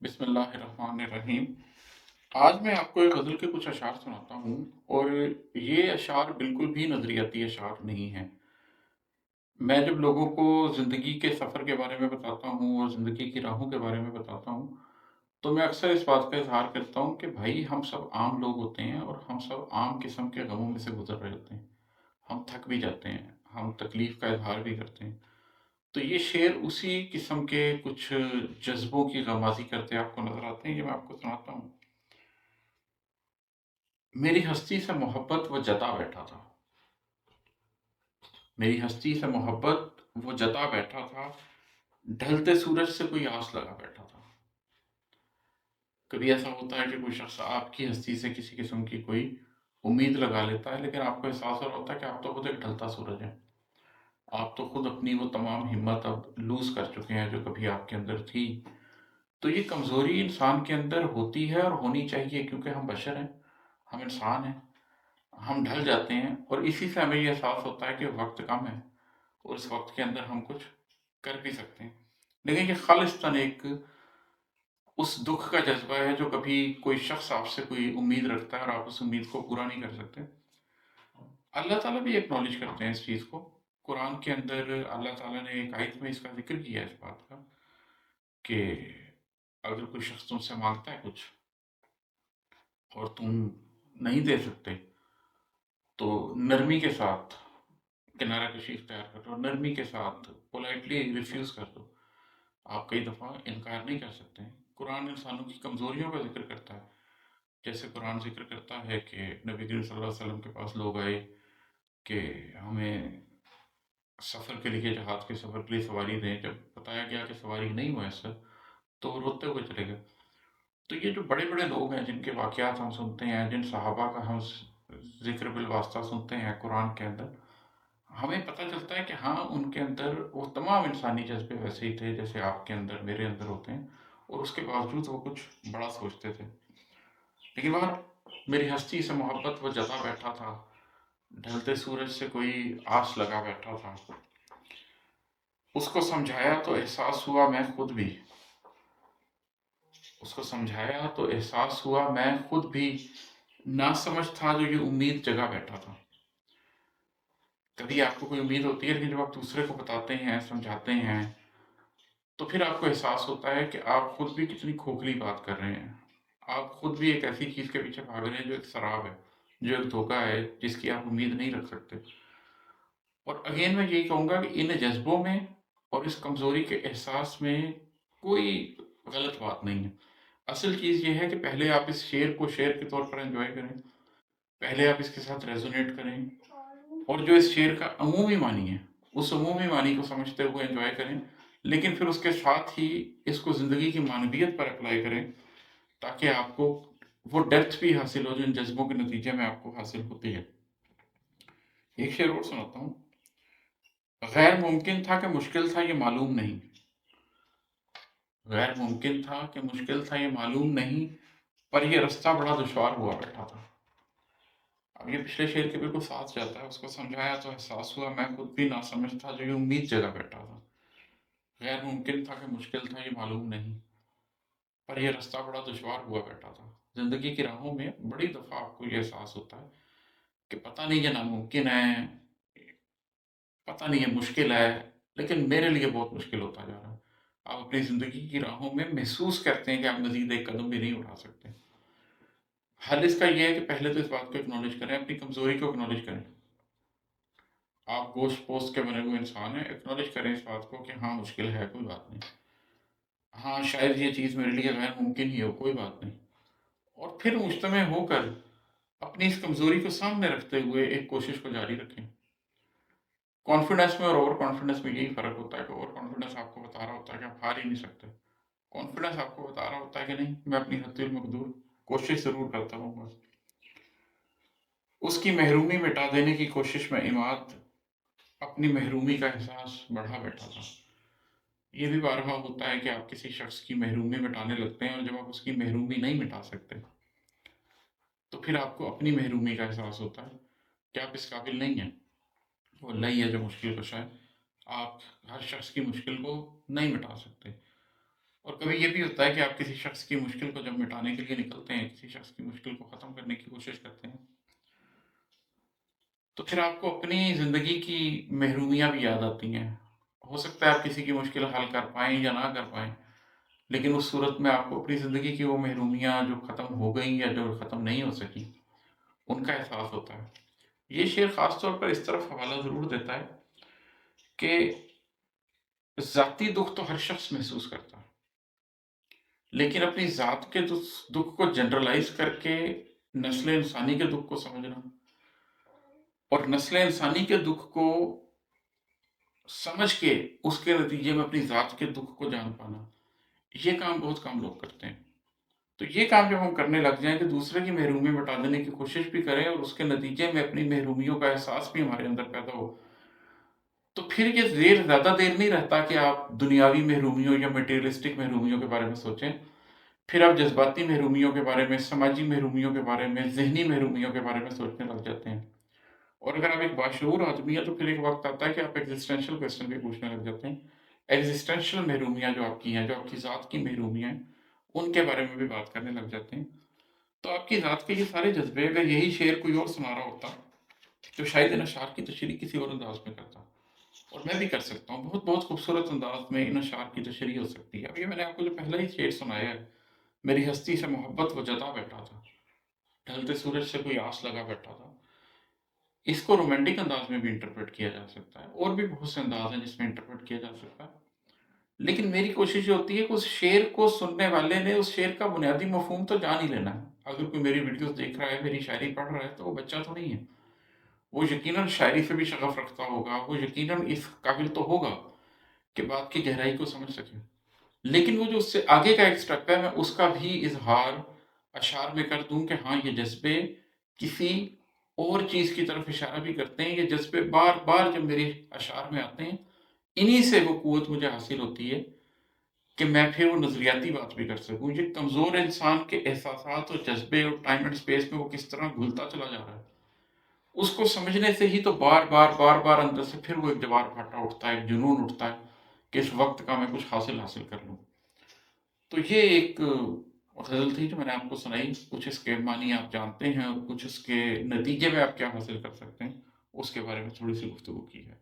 بسم اللہ الرحمن الرحیم۔ آج میں آپ کو ایک غزل کے کچھ اشعار سناتا ہوں، اور یہ اشعار بالکل بھی نظریاتی اشعار نہیں ہیں۔ میں جب لوگوں کو زندگی کے سفر کے بارے میں بتاتا ہوں اور زندگی کی راہوں کے بارے میں بتاتا ہوں، تو میں اکثر اس بات کا اظہار کرتا ہوں کہ بھائی ہم سب عام لوگ ہوتے ہیں، اور ہم سب عام قسم کے غموں میں سے گزر رہے ہوتے ہیں۔ ہم تھک بھی جاتے ہیں، ہم تکلیف کا اظہار بھی کرتے ہیں۔ تو یہ شعر اسی قسم کے کچھ جذبوں کی غمازی کرتے آپ کو نظر آتے ہیں، یہ میں آپ کو سناتا ہوں۔ میری ہستی سے محبت وہ جتا بیٹھا تھا، میری ہستی سے محبت وہ جتا بیٹھا تھا، ڈھلتے سورج سے کوئی آس لگا بیٹھا تھا۔ کبھی ایسا ہوتا ہے کہ کوئی شخص آپ کی ہستی سے کسی قسم کی کوئی امید لگا لیتا ہے، لیکن آپ کو احساس ہو رہا ہوتا ہے کہ آپ تو خود ایک ڈھلتا سورج ہیں۔ آپ تو خود اپنی وہ تمام ہمت اب لوز کر چکے ہیں جو کبھی آپ کے اندر تھی۔ تو یہ کمزوری انسان کے اندر ہوتی ہے اور ہونی چاہیے، کیونکہ ہم بشر ہیں، ہم انسان ہیں، ہم ڈھل جاتے ہیں، اور اسی سے ہمیں یہ احساس ہوتا ہے کہ وقت کم ہے اور اس وقت کے اندر ہم کچھ کر بھی سکتے ہیں۔ لیکن یہ خالصتاً ایک اس دکھ کا جذبہ ہے جو کبھی کوئی شخص آپ سے کوئی امید رکھتا ہے اور آپ اس امید کو پورا نہیں کر سکتے۔ اللہ تعالیٰ بھی ایکنالج کرتے ہیں اس چیز کو۔ قرآن کے اندر اللہ تعالیٰ نے ایک آیت میں اس کا ذکر کیا ہے، اس بات کا کہ اگر کوئی شخص تم سے مانگتا ہے کچھ اور تم نہیں دے سکتے، تو نرمی کے ساتھ کنارہ کشی اختیار کر دو، نرمی کے ساتھ پولائٹلی ریفیوز کر دو۔ آپ کئی دفعہ انکار نہیں کر سکتے ہیں۔ قرآن انسانوں کی کمزوریوں کا ذکر کرتا ہے، جیسے قرآن ذکر کرتا ہے کہ نبی کریم صلی اللہ علیہ وسلم کے پاس لوگ آئے کہ ہمیں سفر کے لیے، جہاز کے سفر کے لیے سواری دیں۔ جب بتایا گیا کہ سواری نہیں میسر، تو وہ روتے ہوئے چلے گئے۔ تو یہ جو بڑے بڑے لوگ ہیں جن کے واقعات ہم سنتے ہیں، جن صحابہ کا ہم ذکر بالواسطہ سنتے ہیں قرآن کے اندر، ہمیں پتہ چلتا ہے کہ ہاں ان کے اندر وہ تمام انسانی جذبے ویسے ہی تھے جیسے آپ کے اندر میرے اندر ہوتے ہیں، اور اس کے باوجود وہ کچھ بڑا سوچتے تھے۔ لیکن وہاں میری ہستی سے محبت وہ جتا بیٹھا تھا، ڈھلتے سورج سے کوئی آس لگا بیٹھا تھا۔ اس کو سمجھایا تو احساس ہوا میں خود بھی، اس کو سمجھایا تو احساس ہوا میں خود بھی، نہ سمجھ تھا جو یہ امید جگا بیٹھا تھا۔ کبھی آپ کو کوئی امید ہوتی ہے، لیکن جب آپ دوسرے کو بتاتے ہیں، سمجھاتے ہیں، تو پھر آپ کو احساس ہوتا ہے کہ آپ خود بھی کتنی کھوکھلی بات کر رہے ہیں۔ آپ خود بھی ایک ایسی چیز کے پیچھے بھاگ رہے ہیں جو ایک سراب ہے، جو ایک دھوکہ ہے، جس کی آپ امید نہیں رکھ سکتے۔ اور اگین میں یہی کہوں گا کہ ان جذبوں میں اور اس کمزوری کے احساس میں کوئی غلط بات نہیں ہے۔ اصل چیز یہ ہے کہ پہلے آپ اس شعر کو شعر کے طور پر انجوائے کریں، پہلے آپ اس کے ساتھ ریزونیٹ کریں، اور جو اس شعر کا عمومی معنی ہے اس عمومی معنی کو سمجھتے ہوئے انجوائے کریں، لیکن پھر اس کے ساتھ ہی اس کو زندگی کی معنویت پر اپلائی کریں، تاکہ آپ کو وہ ڈیپتھ بھی حاصل ہو جو ان جذبوں کے نتیجے میں آپ کو حاصل ہوتی ہے۔ ایک شعر اور سناتا ہوں۔ غیر ممکن تھا کہ مشکل تھا یہ معلوم نہیں، غیر ممکن تھا کہ مشکل تھا یہ معلوم نہیں، پر یہ رستہ بڑا دشوار ہوا بیٹھا تھا۔ اب یہ پچھلے شعر کے بالکل ساتھ جاتا ہے۔ اس کو سمجھایا تو احساس ہوا میں خود بھی ناسمجھ تھا جو یہ امید جگہ بیٹھا تھا۔ غیر ممکن تھا کہ مشکل تھا یہ معلوم نہیں، پر یہ رستہ بڑا دشوار ہوا بیٹھا تھا۔ زندگی کی راہوں میں بڑی دفعہ آپ کو یہ احساس ہوتا ہے کہ پتہ نہیں یہ ناممکن ہے، پتہ نہیں یہ مشکل ہے، لیکن میرے لیے بہت مشکل ہوتا جا رہا ہے۔ آپ اپنی زندگی کی راہوں میں محسوس کرتے ہیں کہ آپ مزید ایک قدم بھی نہیں اٹھا سکتے۔ حل اس کا یہ ہے کہ پہلے تو اس بات کو اکنالج کریں، اپنی کمزوری کو اکنالج کریں۔ آپ گوشت پوست کے بنے ہوئے انسان ہیں، اکنالج کریں اس بات کو کہ ہاں مشکل ہے، کوئی بات نہیں، ہاں شاید یہ چیز میرے لیے غیر ممکن ہی ہو، کوئی بات نہیں۔ اور پھر مجتمع ہو کر اپنی اس کمزوری کو سامنے رکھتے ہوئے ایک کوشش کو جاری رکھیں۔ کانفیڈنس میں اور اوور کانفیڈنس میں یہی فرق ہوتا ہے کہ اوور کانفیڈنس آپ کو بتا رہا ہوتا ہے کہ آپ ہار ہی نہیں سکتے، کانفیڈنس آپ کو بتا رہا ہوتا ہے کہ نہیں، میں اپنی حد المقدور کوشش ضرور کرتا ہوں بس۔ اس کی محرومی مٹا دینے کی کوشش میں عماد اپنی محرومی کا احساس بڑھا بیٹھا تھا۔ یہ بھی بارہا ہوتا ہے کہ آپ کسی شخص کی محرومی مٹانے لگتے ہیں، اور جب آپ اس کی محرومی نہیں مٹا سکتے تو پھر آپ کو اپنی محرومی کا احساس ہوتا ہے کہ آپ اس قابل نہیں ہیں۔ وہ اللہ ہی ہے جو مشکل کشا ہے، آپ ہر شخص کی مشکل کو نہیں مٹا سکتے۔ اور کبھی یہ بھی ہوتا ہے کہ آپ کسی شخص کی مشکل کو جب مٹانے کے لیے نکلتے ہیں، کسی شخص کی مشکل کو ختم کرنے کی کوشش کرتے ہیں، تو پھر آپ کو اپنی زندگی کی محرومیاں بھی یاد آتی ہیں۔ ہو سکتا ہے آپ کسی کی مشکل حل کر پائیں یا نہ کر پائیں، لیکن اس صورت میں آپ کو اپنی زندگی کی وہ محرومیاں جو ختم ہو گئیں یا جو ختم نہیں ہو سکیں، ان کا احساس ہوتا ہے۔ یہ شعر خاص طور پر اس طرف حوالہ ضرور دیتا ہے کہ ذاتی دکھ تو ہر شخص محسوس کرتا ہے، لیکن اپنی ذات کے دکھ کو جنرلائز کر کے نسل انسانی کے دکھ کو سمجھنا اور نسل انسانی کے دکھ کو سمجھ کے اس کے نتیجے میں اپنی ذات کے دکھ کو جان پانا، یہ کام بہت کم لوگ کرتے ہیں۔ تو یہ کام جب ہم کرنے لگ جائیں کہ دوسرے کی محرومی مٹا دینے کی کوشش بھی کریں اور اس کے نتیجے میں اپنی محرومیوں کا احساس بھی ہمارے اندر پیدا ہو، تو پھر یہ زیادہ دیر نہیں رہتا کہ آپ دنیاوی محرومیوں یا مٹیریلسٹک محرومیوں کے بارے میں سوچیں، پھر آپ جذباتی محرومیوں کے بارے میں، سماجی محرومیوں کے بارے میں، ذہنی محرومیوں کے بارے میں سوچنے لگ جاتے ہیں۔ اور اگر آپ ایک باشعور آدمی ہیں تو پھر ایک وقت آتا ہے کہ آپ ایگزسٹینشل کویسچن بھی پوچھنے لگ جاتے ہیں۔ ایگزسٹینشل محرومیاں جو آپ کی ہیں، جو آپ کی ذات کی محرومیاں ہیں، ان کے بارے میں بھی بات کرنے لگ جاتے ہیں۔ تو آپ کی ذات کے یہ سارے جذبے اگر یہی شعر کوئی اور سنا رہا ہوتا تو شاید ان اشعار کی تشریح کسی اور انداز میں کرتا، اور میں بھی کر سکتا ہوں۔ بہت بہت خوبصورت انداز میں ان اشعار کی تشریح ہو سکتی ہے۔ اب یہ میں نے آپ کو جو پہلا ہی شعر سنایا ہے، میری ہستی سے محبت وہ جتا بیٹھا تھا، ڈھلتے سورج سے کوئی آس لگا بیٹھا تھا، اس کو رومانٹک انداز میں بھی انٹرپریٹ کیا جا سکتا ہے، اور بھی بہت سے انداز ہیں جس میں انٹرپریٹ کیا جا سکتا ہے۔ لیکن میری کوشش یہ ہوتی ہے کہ اس شعر کو سننے والے نے اس شعر کا بنیادی مفہوم تو جان ہی لینا ہے۔ اگر کوئی میری ویڈیوز دیکھ رہا ہے، میری شاعری پڑھ رہا ہے، تو وہ بچہ تو نہیں ہے، وہ یقیناً شاعری سے بھی شغف رکھتا ہوگا، وہ یقیناً اس قابل تو ہوگا کہ بات کی گہرائی کو سمجھ سکے۔ لیکن وہ جو اس سے آگے کا ایک سٹیپ ہے، میں اس کا بھی اظہار اشعار میں کر دوں کہ ہاں، یہ جذبے کسی اور چیز کی طرف اشارہ بھی کرتے ہیں۔ یہ جذبے بار بار جب میرے اشعار میں آتے ہیں، انہی سے وہ قوت مجھے حاصل ہوتی ہے کہ میں پھر وہ نظریاتی بات بھی کر سکوں۔ یہ کمزور انسان کے احساسات اور جذبے اور ٹائم اینڈ اسپیس میں وہ کس طرح گھلتا چلا جا رہا ہے، اس کو سمجھنے سے ہی تو بار بار بار بار اندر سے پھر وہ ایک جوار پھاٹا اٹھتا ہے، ایک جنون اٹھتا ہے کہ اس وقت کا میں کچھ حاصل کر لوں۔ تو یہ ایک غزل تھی جو میں نے آپ کو سنائی۔ کچھ اس کے معنی آپ جانتے ہیں اور کچھ اس کے نتیجے میں آپ کیا حاصل کر سکتے ہیں، اس کے بارے میں تھوڑی سی گفتگو کی ہے۔